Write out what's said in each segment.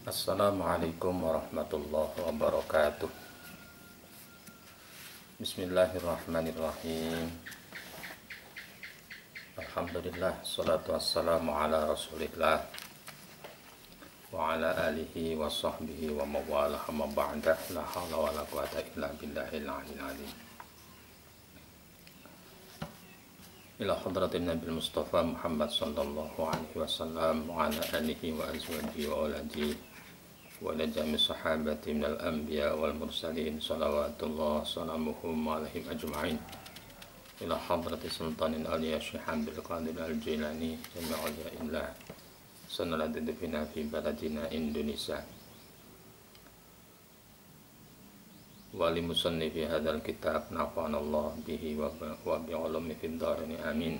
Assalamualaikum warahmatullahi wabarakatuh. Bismillahirrahmanirrahim. Alhamdulillah, salatu wassalamu ala rasulillah wa ala alihi wa sahbihi wa mawalah amma ba'dah. La hawla wa la quwata illa billahil aliyil azim. Ila hadratin Nabi Mustafa Muhammad sallallahu alaihi wasallam wa ala alihi wa azwajihi wa auladihi wa ala jami sahabati minal anbiya wal mursalin salawatullah salamuhum alaihim ajma'in. Ila hadrati sultanin aliyah Syekh Abdul Qadir al-Jilani jami'ul ya'illah sanaladidu bina fi baladina Indonesia wali musannifi hadal kitab nafa'anallah bihi wa bi'ulumi fid dharini amin.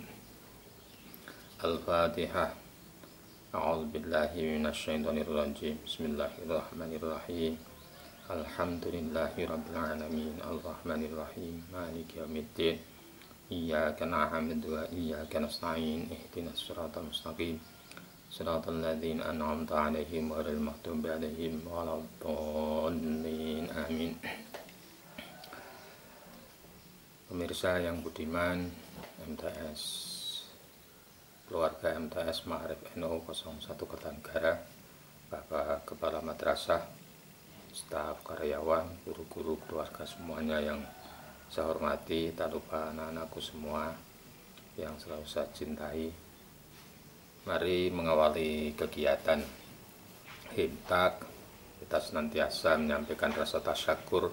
Al-Fatihah. A'udzu billahi minasyaitonir rajim. Bismillahirrahmanirrahim. Alhamdulillahi rabbil alamin. Arrahmanir rahim. Maliki yaumiddin. Iyyaka na'budu wa iyyaka nasta'in. Ihdinas siratal mustaqim. Siratal ladzina an'amta 'alaihim ghairil maghdubi 'alaihim waladdallin. Amin. Pemirsa yang budiman, MTS keluarga MTS Ma'arif NU 01 Kertanegara, Bapak Kepala Madrasah, staf karyawan, guru-guru, keluarga semuanya yang saya hormati, tak lupa anak-anakku semua yang selalu saya cintai. Mari mengawali kegiatan Himtak, kita senantiasa menyampaikan rasa tasyakur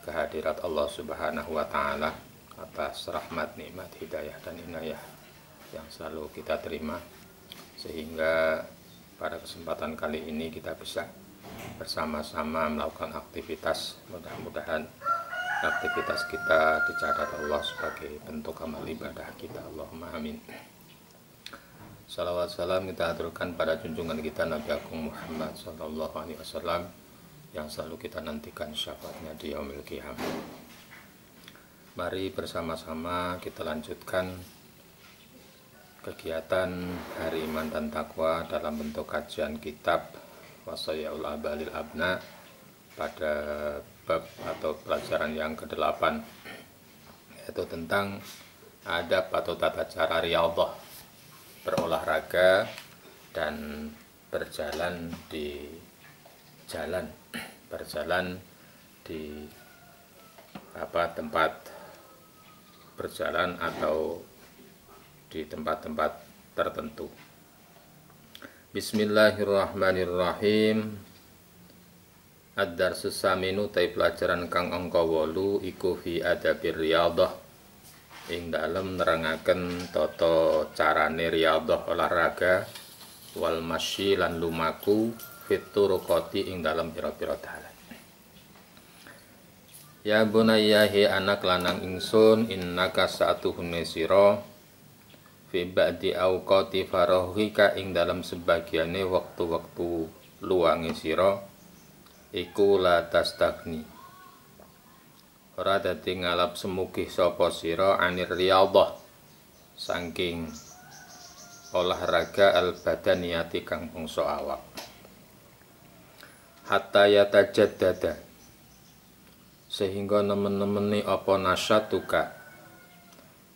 kehadirat Allah Subhanahu wa Ta'ala atas rahmat, nikmat, hidayah dan inayah yang selalu kita terima, sehingga pada kesempatan kali ini kita bisa bersama-sama melakukan aktivitas. Mudah-mudahan aktivitas kita dicatat Allah sebagai bentuk amal ibadah kita. Allahumma amin. Salawat salam kita aturkan pada junjungan kita Nabi Agung Muhammad sallallahu alaihi wasallam yang selalu kita nantikan syafaatnya di yaumil qiyamah. Mari bersama-sama kita lanjutkan kegiatan Hari Iman dan Taqwa dalam bentuk kajian kitab Wasayaul Abalil Abna pada bab atau pelajaran yang ke-8, yaitu tentang adab atau tata cara riyadhah, berolahraga dan berjalan di jalan, berjalan di tempat berjalan atau di tempat-tempat tertentu. Bismillahirrahmanirrahim. Ad-darsus saminu tai pelajaran kang angka 8 iku fi adabir riyadhah, ing dalem nerangaken tata carane riyadhah olahraga wal masyi lan lumaku fit turuqati ing dalem pira-pira dalan. Ya bunayya hi anak lanang ingsun, innaka sa'atuhune sira fi ba'di auqati farahika ing dalam sebagiane waktu-waktu luange sira iku la tastagni, ora dadi ngalap semugih sapa sira anir riyadhah saking olahraga al badaniyati kang bangsa awak, hatta yatajaddada sehingga nemen-nemeni apa nasyatuka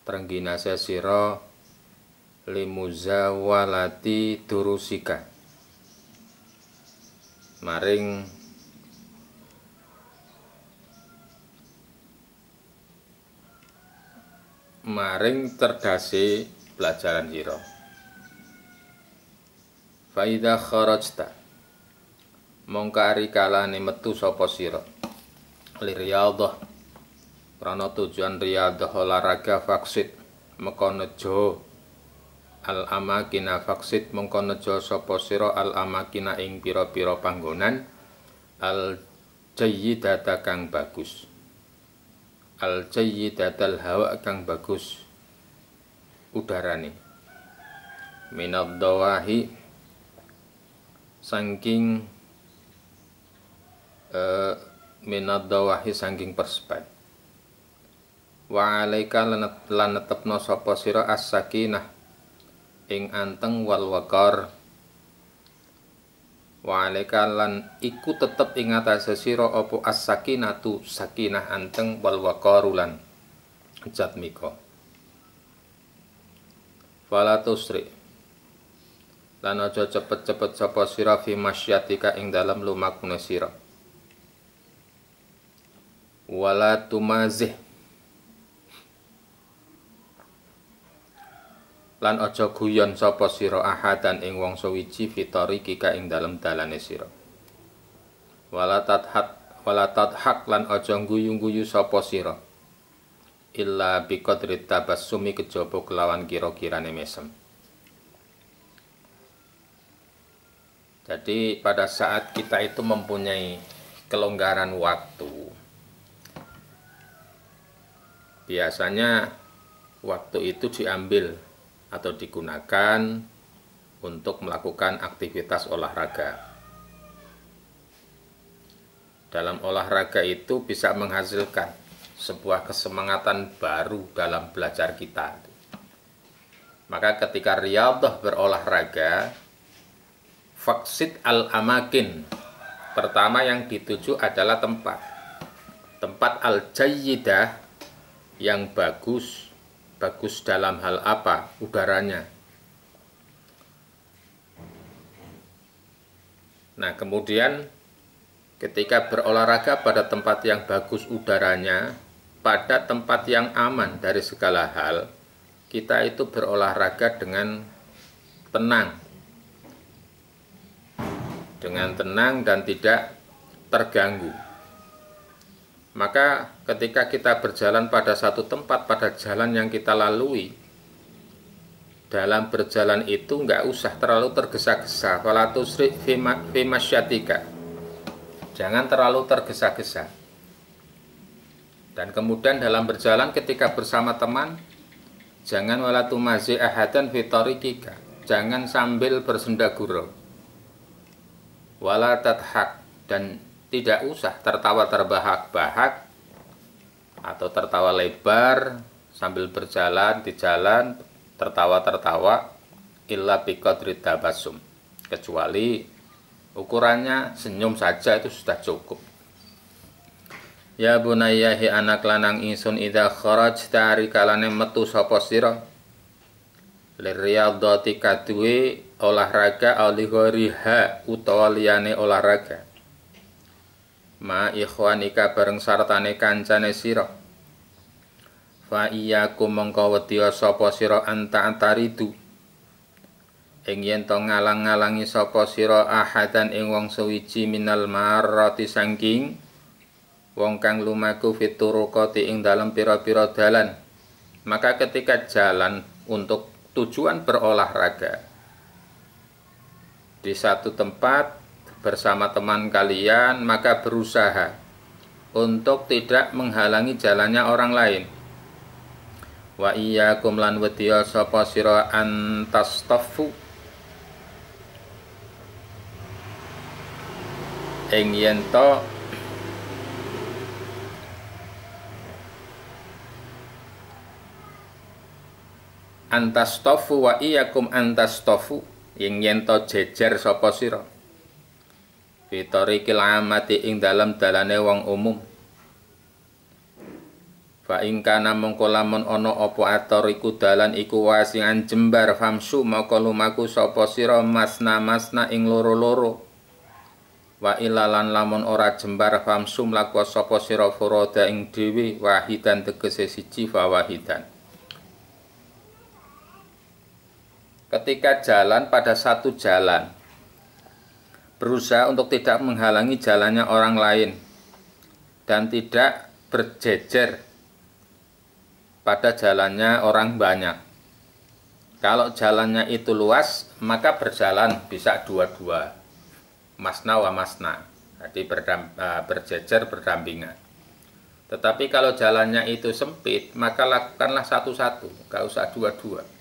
trengginase sira limuzawalati durusika maring cerdase pelajaran sira. Faida kharajta mongko ari kalane metu sapa sira li riyadhah krana tujuan riyadhah olahraga faksid meka nejo al amakina faksid mongko nejo sapa sira al amakina ing pira-pira panggonan al jayyidata kang bagus, al jayyidatal hawa kang bagus udarane, minad dawahi saking minad dawahi saking persebad, wa alaika lan netepna sapa sira as-sakinah ing anteng wal waqar Wa alaika lan iku tetep ing atase sira apa as-sakinatu sakinah anteng wal waqaru lan jatmika. Fala tusri lan aja cepet-cepet sapa sira fi masyatika ing dalem lumakune sira. Wala tumazih lan aja guyon sapa sira ahadan ing wong sawiji fitariki ka ing dalem dalane sira. Wala tadhak lan aja guyu-guyu sapa sira illa biqadri tabassumi kejaba kelawan kira-kirane mesem. Jadi pada saat kita itu mempunyai kelonggaran waktu, biasanya waktu itu diambil atau digunakan untuk melakukan aktivitas olahraga. Dalam olahraga itu bisa menghasilkan sebuah kesemangatan baru dalam belajar kita. Maka ketika riyadhah berolahraga, faqsid al-amakin, pertama yang dituju adalah tempat al-jayyidah yang bagus dalam hal apa? Udaranya. Nah, kemudian ketika berolahraga pada tempat yang bagus udaranya, pada tempat yang aman dari segala hal, kita itu berolahraga dengan tenang dan tidak terganggu. Maka ketika kita berjalan pada satu tempat, pada jalan yang kita lalui, dalam berjalan itu nggak usah terlalu tergesa-gesa. Wala tusri fi masyatika, jangan terlalu tergesa-gesa. Dan kemudian dalam berjalan ketika bersama teman, jangan wala tumazi ahadan fi tariqika, jangan sambil bersendagurau. Wala tadhak, dan tidak usah tertawa terbahak-bahak atau tertawa lebar sambil berjalan di jalan, tertawa-tertawa illa biqadri tabassum, kecuali ukurannya senyum saja itu sudah cukup. Ya bunayya hi anak lanang ingsun idza kharajta rikalane metu sapa sira liriyadhati kadue olahraga alighariha utawa liyane olahraga ma ikhwanika bareng sartane kancane sira fa iyyakum mongko wedya sapa sira anta antaridu ing yen to ngalang-ngalangi sapa sira ahadan ing wong suwiji minal marrati saking wong kang lumaku fituruqati ing dalem pira-pira dalan. Maka ketika jalan untuk tujuan berolahraga di satu tempat bersama teman kalian, maka berusaha untuk tidak menghalangi jalannya orang lain. Wa iyyakum lan wedya sapa sira antastaffu ing yen to antastofu wa iyyakum antastofu ing yen to jejer sapa sira fitorikil amati ing dalam dalane wong umum. Fa ing kana mongko lamun ana apa atoriku dalan iku wasingan jembar famsu maka lumaku sapa sira masna ing loro-loro. Wa ilalan lamun ora jembar famsu mlaku sapa sira furoda ing dhewe wahidan tegese siji fa wahidan. Ketika jalan pada satu jalan, berusaha untuk tidak menghalangi jalannya orang lain dan tidak berjejer pada jalannya orang banyak. Kalau jalannya itu luas, maka berjalan bisa dua-dua, masna wa masna, jadi berjejer berdampingan. Tetapi kalau jalannya itu sempit, maka lakukanlah satu-satu, gak usah dua-dua.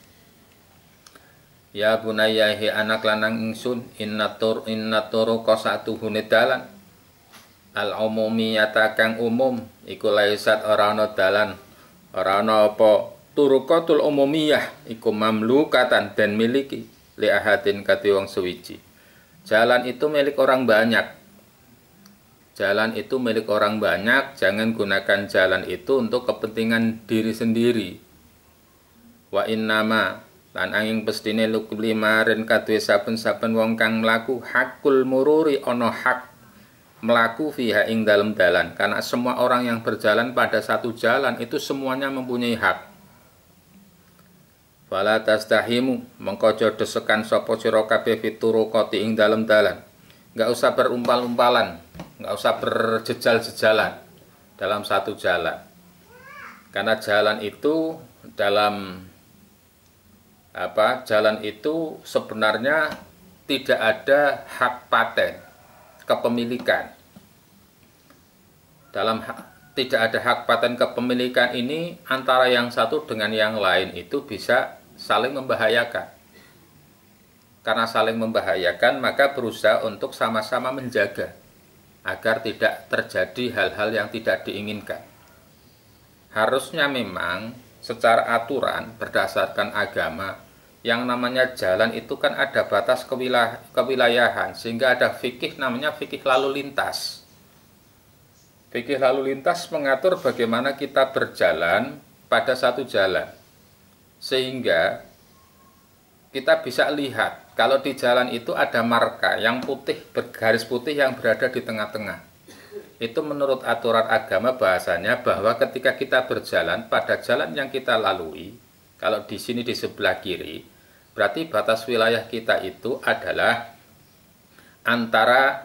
Ya bunayya hi anak lanang ingsun inna turuqa satuhune dalan al umumiyata kang umum iku laisat ora ana dalan ora ana apa turuqatul umumiyah iku mamlukatan dan miliki li ahadin kati wong suwiji Jalan itu milik orang banyak. Jalan itu milik orang banyak, jangan gunakan jalan itu untuk kepentingan diri sendiri. Wa innama lan angin pestine lukli marin kadue saben-saben wong kang mlaku hakul mururi ana hak melaku fiha ing dalam dalan, karena semua orang yang berjalan pada satu jalan itu semuanya mempunyai hak. Fala tastahimu mengko aja desekan sapa sira kabeh fituruqati ing dalam dalan. Enggak usah berumpal-umpalan, enggak usah berjejal-jejalan dalam satu jalan. Karena jalan itu jalan itu sebenarnya tidak ada hak paten kepemilikan. Tidak ada hak paten kepemilikan ini antara yang satu dengan yang lain itu bisa saling membahayakan. Karena saling membahayakan, maka berusaha untuk sama-sama menjaga agar tidak terjadi hal-hal yang tidak diinginkan. Harusnya memang secara aturan berdasarkan agama, yang namanya jalan itu kan ada batas kewilayahan, sehingga ada fikih namanya fikih lalu lintas. Fikih lalu lintas mengatur bagaimana kita berjalan pada satu jalan, sehingga kita bisa lihat kalau di jalan itu ada marka yang putih, bergaris putih yang berada di tengah-tengah. Itu menurut aturan agama bahasanya bahwa ketika kita berjalan pada jalan yang kita lalui, kalau di sini di sebelah kiri, berarti batas wilayah kita itu adalah antara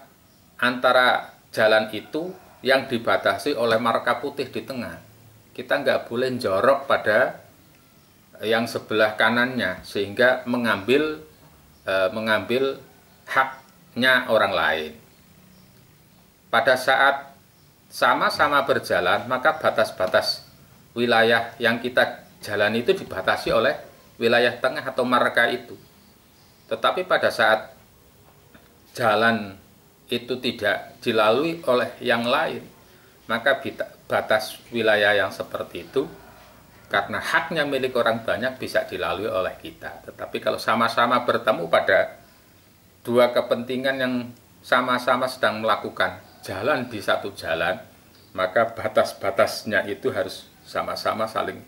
jalan itu yang dibatasi oleh marka putih di tengah. Kita nggak boleh jorok pada yang sebelah kanannya sehingga mengambil haknya orang lain. Pada saat sama-sama berjalan, maka batas-batas wilayah yang kita jalani itu dibatasi oleh wilayah tengah atau marka itu. Tetapi pada saat jalan itu tidak dilalui oleh yang lain, maka batas wilayah yang seperti itu karena haknya milik orang banyak bisa dilalui oleh kita. Tetapi kalau sama-sama bertemu pada dua kepentingan yang sama-sama sedang melakukan jalan di satu jalan, maka batas-batasnya itu harus sama-sama saling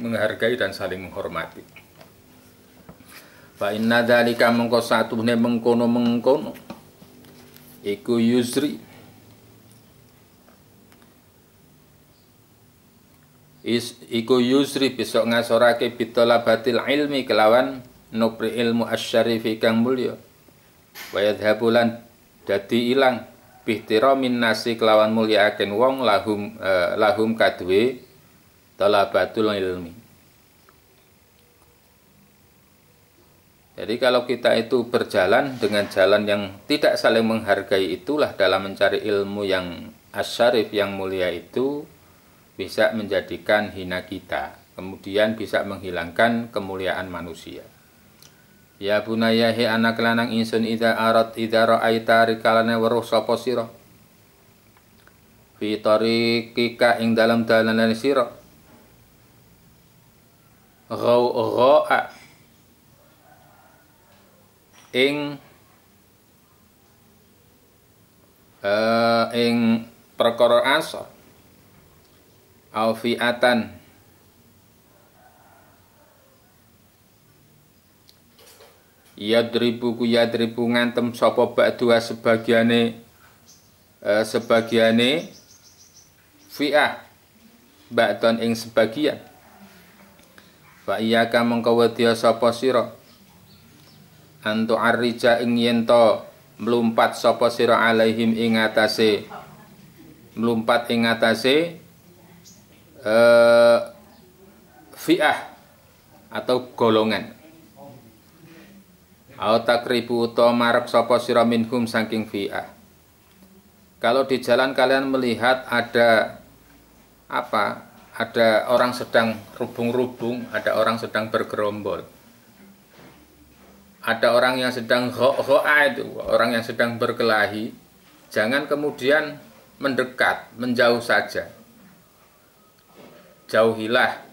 menghargai dan saling menghormati. Fa inna dzalika mengko satune mengkono iku yusri iku yusri besok ngasorake bitolabatil ilmi kelawan nupri ilmu asyarifi kang mulya wa yadhabulan dadi ilang bihtiramin nasi kelawan mulyaaken wong lahum kadwe talabatul ilmi. Jadi kalau kita itu berjalan dengan jalan yang tidak saling menghargai, itulah dalam mencari ilmu yang asyarif yang mulia itu bisa menjadikan hina kita, kemudian bisa menghilangkan kemuliaan manusia. Ya bunaya he anak lanang insun idza ra'aita rikalane weruh sapa sira fi tariqika ing dalam dalanan sira gha'a ing perkara asor au fi'atan yadribu ngantem sapa ba'dua sebagiane fi'ah ba'don ing sebagian fa iyyaka mengko wedya sapa sira antu arrija ing yen to mlumpat sapa sira alaihim ing atase mlumpat ing atase fi'ah atau golongan au takribu utawa marek sapa sira minhum saking fi'ah. Kalau di jalan kalian melihat ada orang sedang rubung-rubung, ada orang sedang bergerombol, ada orang yang sedang orang yang sedang berkelahi, jangan kemudian mendekat, menjauh saja. Jauhilah.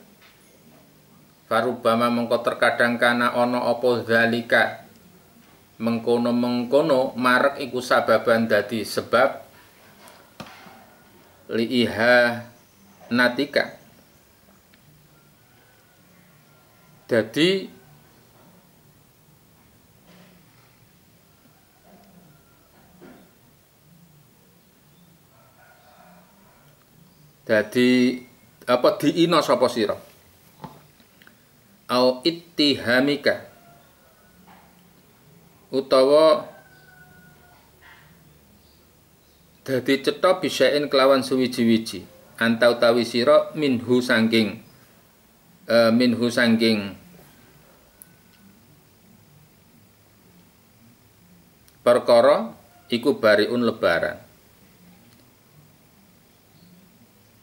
Farubama mengko terkadang kana ono opo zalika mengkono-mengkono marek iku sababan dadi sebab liiha natika. Dadi apa diina sapa sira au ittihamika utawa dadi cetha bisain kelawan suwiji-wiji anta utawi sira minhu sangking perkara iku bariun lebaran.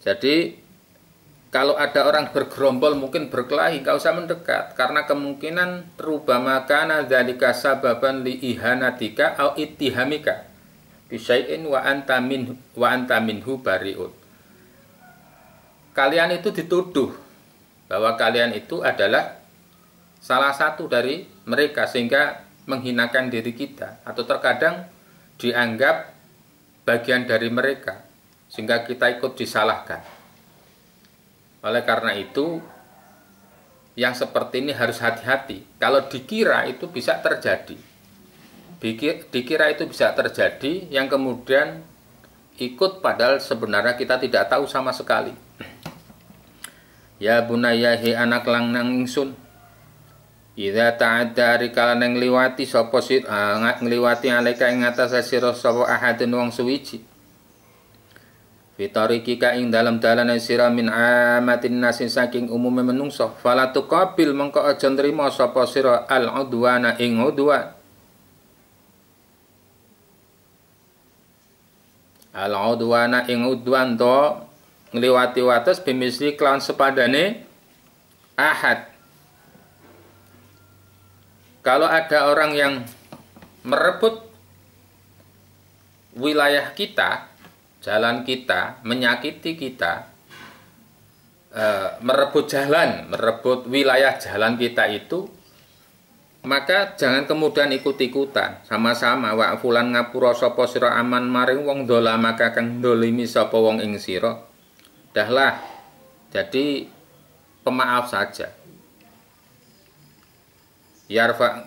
Jadi kalau ada orang bergerombol mungkin berkelahi, gak usah mendekat karena kemungkinan rubama kana dzalika sababan li ihanatika au ittihamika bisyai'in wa anta minhu bariun. Kalian itu dituduh bahwa kalian itu adalah salah satu dari mereka sehingga menghinakan diri kita atau terkadang dianggap bagian dari mereka sehingga kita ikut disalahkan. Oleh karena itu yang seperti ini harus hati-hati. Kalau dikira itu bisa terjadi, dikira itu bisa terjadi yang kemudian ikut padahal sebenarnya kita tidak tahu sama sekali. Ya bunayya hi anak lanang ingsun, idza ta'adda rikala nang ngliwati sapa ngliwati alika ing atase sira sapa ahadun wong suwiji fitarikika ing dalam dalane sira min amatin nasi saking umume menungso fala tuqabil mengko aja nrimo sapa sira al udwana ing udwan al udwana ing udwan to ngliwati wates bimisli kelawan sepadane ahad. Kalau ada orang yang merebut wilayah kita, jalan kita, menyakiti kita, merebut wilayah jalan kita itu, maka jangan kemudian ikut-ikutan, sama-sama wa fulan ngapura sapa sira aman maring wong dola maka kang dolimi sapa wong ing sira. Dahlah, jadi pemaaf saja. Yarfa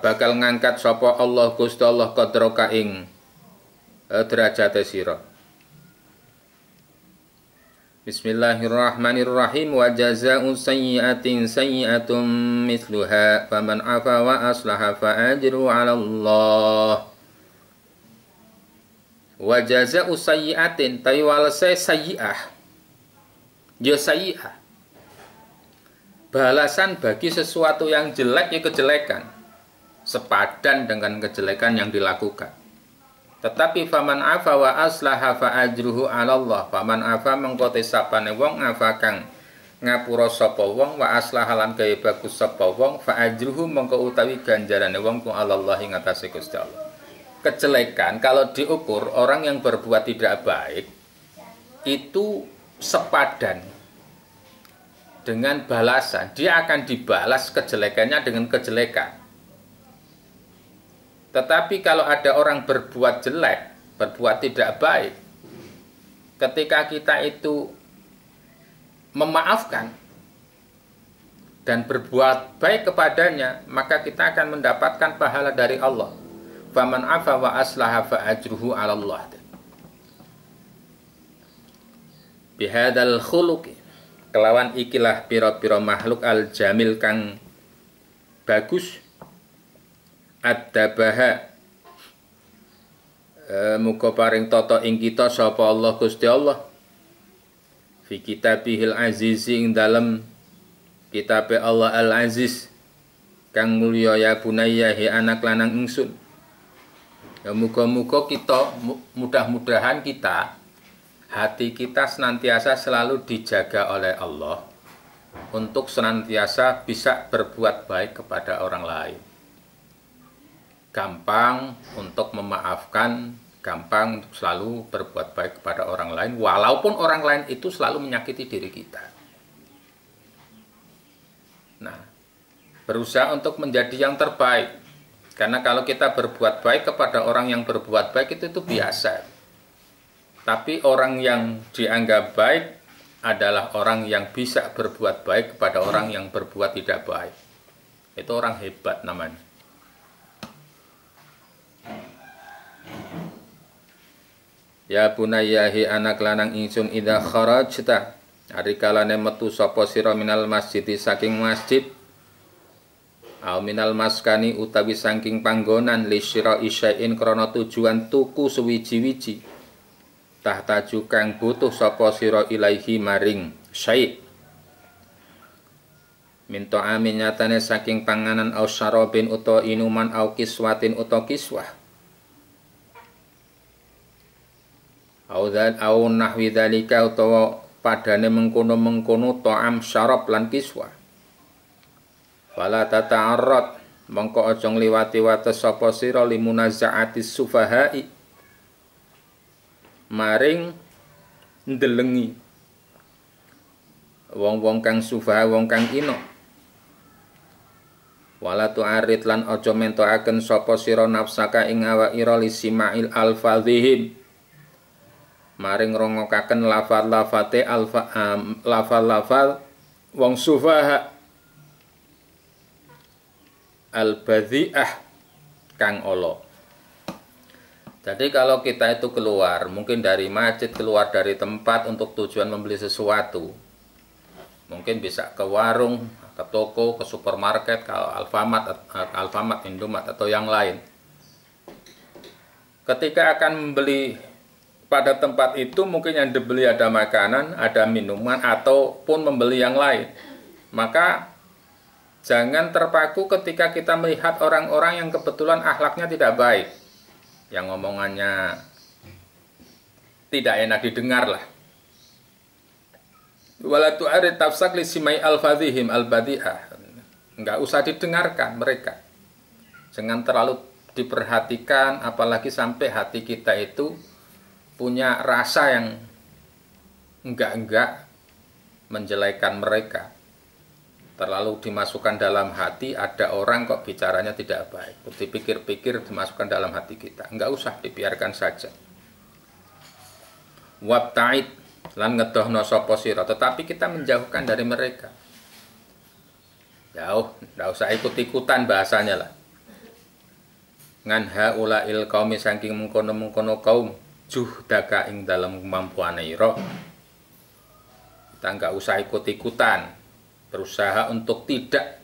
bakal ngangkat sapa Allah Gusti Allah qadraka ing derajate sira. Bismillahirrahmanirrahim wa jazaa'u sayyi'atin sayyi'atun mithluha faman 'afa wa aslaha fa ajru 'ala Allah. Wa jazaa'u sayyi'atin taywalase sayyi'ah. Ya sayyi'ah. Balasan bagi sesuatu yang jelek ya kejelekan. Sepadan dengan kejelekan yang dilakukan. Tetapi faman afa wa aslaha fa ajruhu 'ala Allah. Faman afa mengko tesapane wong afa kang ngapura sapa wong wa aslaha lan gawe bagus sapa wong fa ajruhu mengko utawi ganjarane wong ku 'ala Allah ing atase Gusti Allah. Kejelekan kalau diukur orang yang berbuat tidak baik itu sepadan dengan balasan, dia akan dibalas kejelekannya dengan kejelekan. Tetapi kalau ada orang berbuat jelek, berbuat tidak baik, ketika kita itu memaafkan dan berbuat baik kepadanya, maka kita akan mendapatkan pahala dari Allah. Faman afa wa aslaha fa ajruhu 'ala Allah. Bihadzal khuluqi kelawan ikilah pira-pira makhluk al-jamil kang bagus ad-dabaha muga paring tata ing kita sapa Allah Gusti Allah fi kitabihil aziz ing dalem kitabe Allah al-aziz kang mulya ya bunayya he anak lanang ingsun. Ya muga-muga kita mudah-mudahan kita hati kita senantiasa selalu dijaga oleh Allah untuk senantiasa bisa berbuat baik kepada orang lain. Gampang untuk memaafkan, gampang untuk selalu berbuat baik kepada orang lain, walaupun orang lain itu selalu menyakiti diri kita. Nah, berusaha untuk menjadi yang terbaik. Karena kalau kita berbuat baik kepada orang yang berbuat baik itu biasa. Tapi orang yang dianggap baik adalah orang yang bisa berbuat baik kepada orang yang berbuat tidak baik. Itu orang hebat namanya. Ya bunayyahi anak lanang ingsun idza kharajta ari kalane metu sapa sira minal masjid saking masjid au minal maskani utawi saking panggonan li syira isyain krana tujuan tuku suwiji-wiji tahtaju kang butuh sapa sira ilaihi maring syai minta amin nyatane saking panganan au syarabin utawa inuman au kiswatin utawa kiswah au nahwi dzalika utawa padane mengkono-mengkono ta'am syarab lan kiswah wala tata'arrad mongko aja ngliwati wates sapa sira limunaza'atis sufahai maring ndelengi wong-wong kang sufaha wong kang ino wala tu'arid lan aja mentokaken sapa sira nafsaka ing awakira lisima'il alfadhihim maring rongokaken lafal-lafate lafal-lafal wong sufaha al-badhi'ah kang olo. Jadi kalau kita itu keluar, mungkin dari masjid, keluar dari tempat untuk tujuan membeli sesuatu, mungkin bisa ke warung, ke toko, ke supermarket, ke Alfamart, Indomaret atau yang lain. Ketika akan membeli pada tempat itu mungkin yang dibeli ada makanan, ada minuman, ataupun membeli yang lain. Maka jangan terpaku ketika kita melihat orang-orang yang kebetulan akhlaknya tidak baik, yang ngomongannya tidak enak didengar lah. Wala tu'arid tafsak li simai al-fadhihim al-badi'ah. Enggak usah didengarkan mereka. Jangan terlalu diperhatikan, apalagi sampai hati kita itu punya rasa yang enggak menjelekan mereka. Terlalu dimasukkan dalam hati, ada orang kok bicaranya tidak baik. Dipikir-pikir dimasukkan dalam hati kita. Enggak usah, dibiarkan saja. Wabta'id lan ngedohno sapa sira, tetapi kita menjauhkan dari mereka. Jauh, enggak usah ikut-ikutan bahasanya lah. Ngan haulail qaumi saking mengkono-mengkono kaum juhdaka ing dalam kemampuane ira. Kita enggak usah ikut-ikutan, berusaha untuk tidak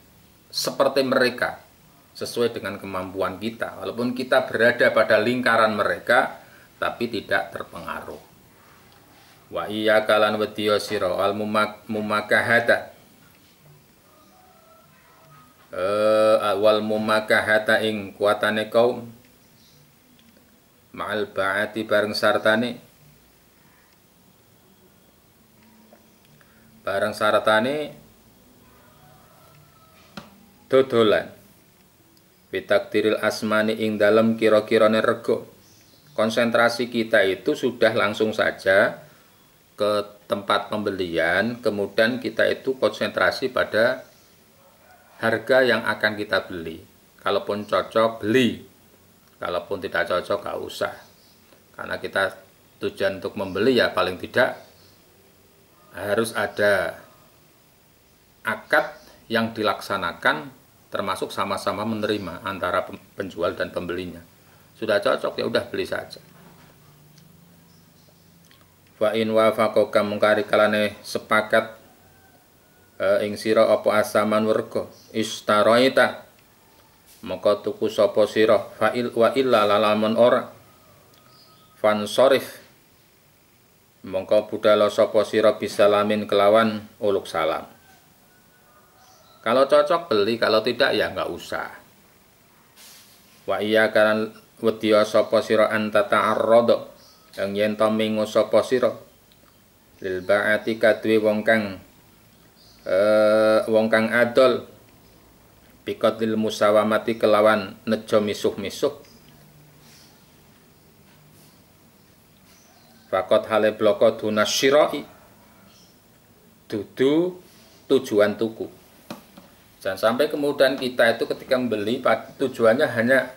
seperti mereka, sesuai dengan kemampuan kita. Walaupun kita berada pada lingkaran mereka, tapi tidak terpengaruh. Wa iya kalan wadiyo sira al mumakahata wal mumakahata ing kuatane kaum ma'al ba'ati bareng sartane dodolan bitakdiril asmani ing dalam kira-kirane rego. Konsentrasi kita itu sudah langsung saja ke tempat pembelian, kemudian kita itu konsentrasi pada harga yang akan kita beli. Kalaupun cocok beli, kalaupun tidak cocok gak usah. Karena kita tujuan untuk membeli ya paling tidak harus ada akad yang dilaksanakan, termasuk sama-sama menerima antara penjual dan pembelinya. Sudah cocok ya udah beli saja. Wa in wafaqaka mungkari kalane sepakat ing sira apa asaman werga istaraita maka tuku sapa sira fa'il wa illa lalamun ora fansorif mongko budala sapa sira bisalamin kelawan uluk salam. Kalau cocok beli, kalau tidak ya enggak usah. Wa iya kan wedya sapa sira anta ta'arrad yang yen to mingu sapa sira lil ba'ati kadwe wong kang adol biqatil musawamati kelawan nejo misuh-misuh faqat hale bloko dunasyira'i dudu tujuan tuku. Jangan sampai kemudian kita itu ketika membeli tujuannya hanya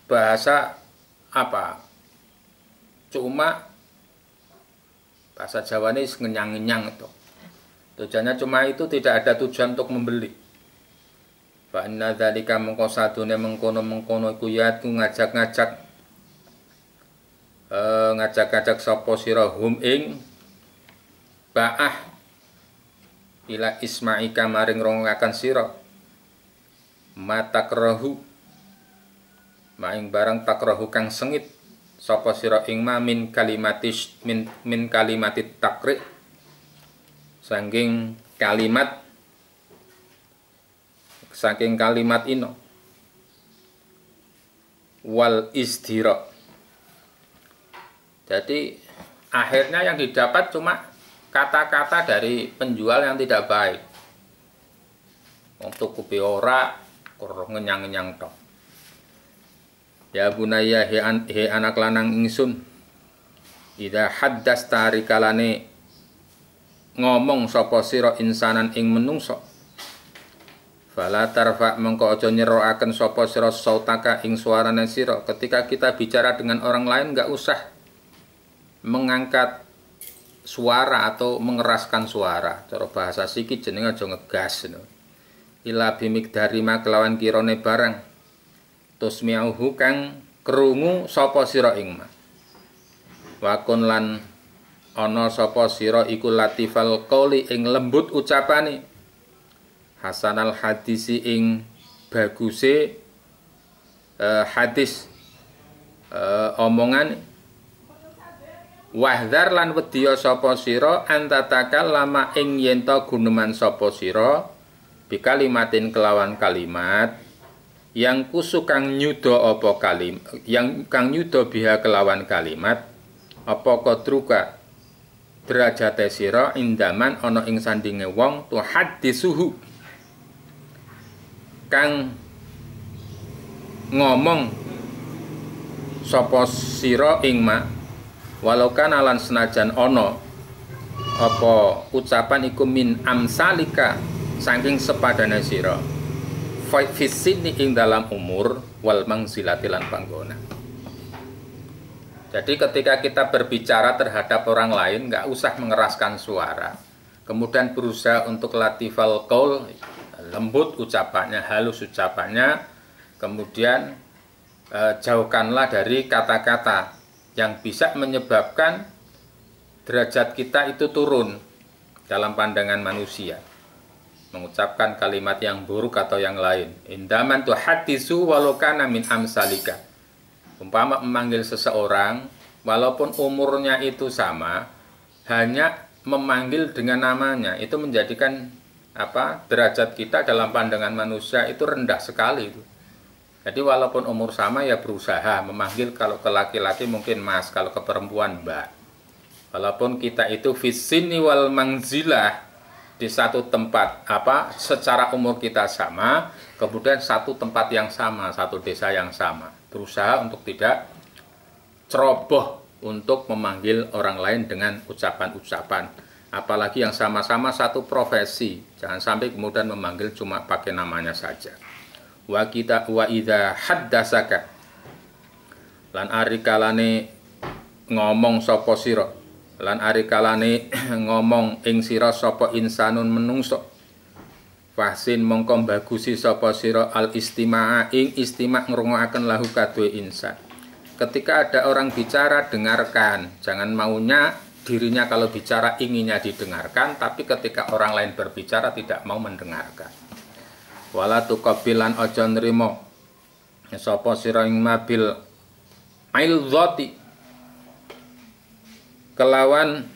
bahasa apa? Cuma bahasa Jawa ini ngenyang-ngenyang itu. Tujuannya cuma itu, tidak ada tujuan untuk membeli. Fa inna dzalika mengko sadune mengkono-mengkono iku ya ngajak-ngajak sapa sira hum ing ba'ah ila isma'ika maring rongakan sira matakrahu maing barang takrahu kang sengit sapa sira ing ma min kalimatis min kalimatit takri saking kalimat ino wal istira. Jadi akhirnya yang didapat cuma kata-kata dari penjual yang tidak baik. Untuk kupi ora ngenyang-ngenyang tok. Ya bunaya he anak lanang ingsun. Idza haddas tarikalane ngomong sapa sira insanan ing menungso. Fala tarfa mengko aja nyeroaken sapa sira sautaka ing suarane sira. Ketika kita bicara dengan orang lain enggak usah mengangkat suara atau mengeraskan suara. Cara bahasa siki jenenge aja ngegas no. Ila bimikdari ma kelawan kirane barang. Tusmi'uhu kang krungu sapa sira ing ma. Wa kun lan ana sapa sira iku latifal qauli ing lembut ucapane. Hasanal hadisi ing baguse hadis omongan. Wahdar lan wedya sapa sira antatakal lama ing yen ta guneman sapa sira bikalimatin kelawan kalimat yang kusukang nyuda apa yang kang nyuda biha kelawan kalimat apa kodruka derajate sira indaman ana ing sandinge wong tu hadisuhu kang ngomong sapa sira ing ma walau kana lan senajan ono apa ucapan iku min amsalika saking sepadane sira fisini ing dalam umur wal mangsilati lan panggona. Jadi ketika kita berbicara terhadap orang lain nggak usah mengeraskan suara, kemudian berusaha untuk latifal qaul, lembut ucapannya, halus ucapannya, kemudian jauhkanlah dari kata-kata yang bisa menyebabkan derajat kita itu turun dalam pandangan manusia. Mengucapkan kalimat yang buruk atau yang lain. Indaman tu hadisu walau kana min amsalika. Umpama memanggil seseorang, walaupun umurnya itu sama, hanya memanggil dengan namanya, itu menjadikan derajat kita dalam pandangan manusia itu rendah sekali itu. Jadi walaupun umur sama ya berusaha memanggil, kalau ke laki-laki mungkin mas, kalau ke perempuan mbak. Walaupun kita itu fisini wal mangzilah di satu tempat secara umur kita sama, kemudian satu tempat yang sama, satu desa yang sama. Berusaha untuk tidak ceroboh untuk memanggil orang lain dengan ucapan-ucapan. Apalagi yang sama-sama satu profesi. Jangan sampai kemudian memanggil cuma pakai namanya saja. Wa idza haddasaka lan ari kalane ngomong sapa sira lan ari kalane ngomong ing sira sapa insanun menungso fasin mongko bagusi sapa sira al istimaa ing istimak ngrungokaken lahu kadue insan. Ketika ada orang bicara dengarkan, jangan maunya dirinya kalau bicara inginnya didengarkan, tapi ketika orang lain berbicara tidak mau mendengarkan. Wala tuqabilan aja nrimo sapa sira ing mabil aildzati kelawan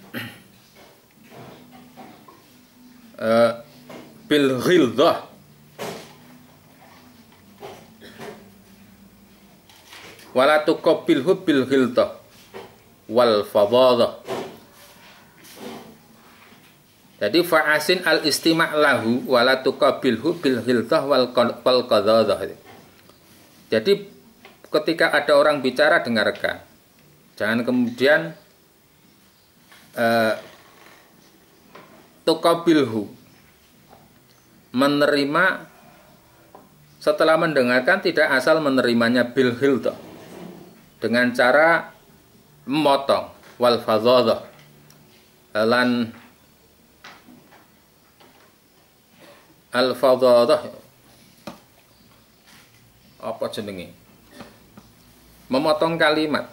bil ghildzah wala tuqabilhu bil ghildzah wal fadhadah. Jadi fa'asin al-istima' lahu wala tuqabilhu bil ghilzah wal qadhadah. Jadi ketika ada orang bicara dengarkan. Jangan kemudian tuqabilhu menerima setelah mendengarkan tidak asal menerimanya bil hildah, dengan cara memotong, wal fadhadah lan al fadhadah apa jenenge, memotong kalimat.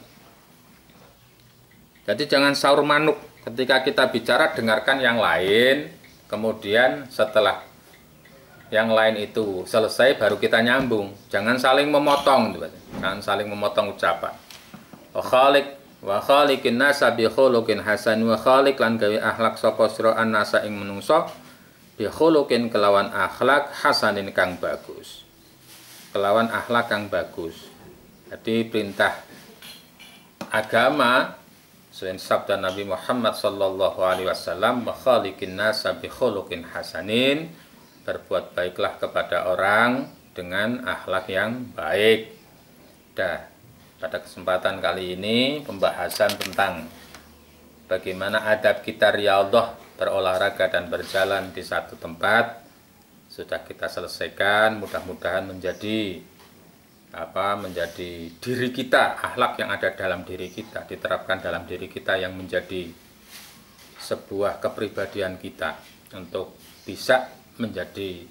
Jadi jangan saur manuk, ketika kita bicara dengarkan yang lain, kemudian setelah yang lain itu selesai baru kita nyambung. Jangan saling memotong, jangan saling memotong ucapan. Wa khaliqin nasa bi khuluqin hasan, wa khaliq lan gawe akhlak sapa sira annasa ing menungso bi khuluqin kelawan akhlak hasanin kang bagus. Kelawan akhlak kang bagus. Jadi perintah agama selain sabda Nabi Muhammad sallallahu alaihi wasallam, wa khaliqin nasa bi khuluqin hasanin, berbuat baiklah kepada orang dengan akhlak yang baik. Pada kesempatan kali ini pembahasan tentang bagaimana adab kita riyadhah, berolahraga dan berjalan di satu tempat sudah kita selesaikan. Mudah-mudahan menjadi diri kita, akhlak yang ada dalam diri kita diterapkan dalam diri kita, yang menjadi sebuah kepribadian kita untuk bisa menjadi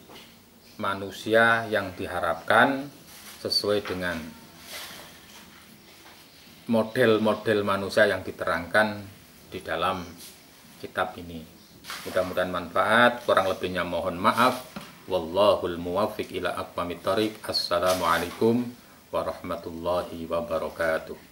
manusia yang diharapkan sesuai dengan model-model manusia yang diterangkan di dalam kitab ini. Mudah-mudahan manfaat, kurang lebihnya mohon maaf. Wallahul muwaffiq ila aqwamit thoriq. Assalamualaikum warahmatullahi wabarakatuh.